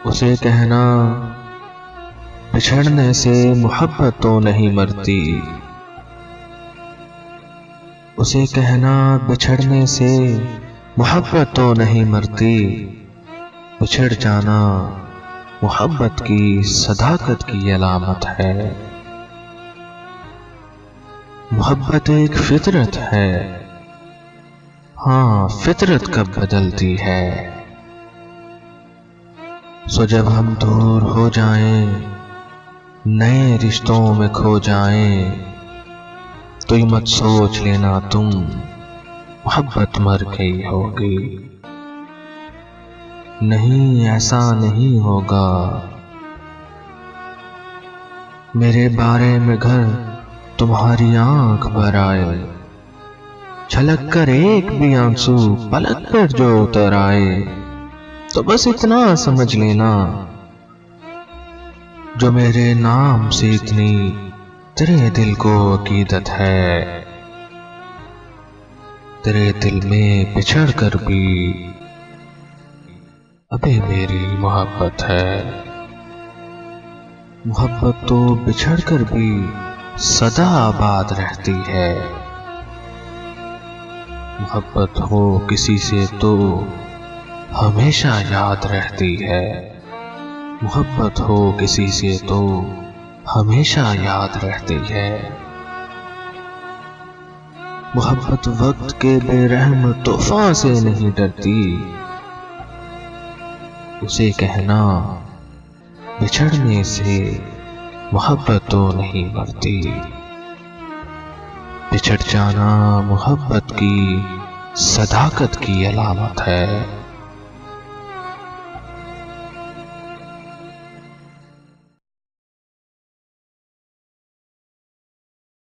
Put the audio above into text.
उसे कहना बिछड़ने से मोहब्बत तो नहीं मरती। उसे कहना बिछड़ने से मोहब्बत तो नहीं मरती। बिछड़ जाना मोहब्बत की सदाकत की अलामत है। मोहब्बत एक फितरत है, हाँ फितरत कब बदलती है। सो जब हम दूर हो जाएं, नए रिश्तों में खो जाएं, तो ये मत सोच लेना तुम मोहब्बत मर गई होगी। नहीं, ऐसा नहीं होगा। मेरे बारे में घर तुम्हारी आंख भर आए, छलक कर एक भी आंसू पलक पर जो उतर आए, तो बस इतना समझ लेना, जो मेरे नाम से इतनी तेरे दिल को अकीदत है, तेरे दिल में बिछड़ कर भी अभी मेरी मोहब्बत है। मोहब्बत तो बिछड़ कर भी सदा आबाद रहती है। मोहब्बत हो किसी से तो हमेशा याद रहती है। मोहब्बत हो किसी से तो हमेशा याद रहती है। मोहब्बत वक्त के बेरहम तूफान से नहीं डरती। उसे कहना बिछड़ने से मोहब्बत तो नहीं मरती। बिछड़ जाना मोहब्बत की सदाकत की अलामत है।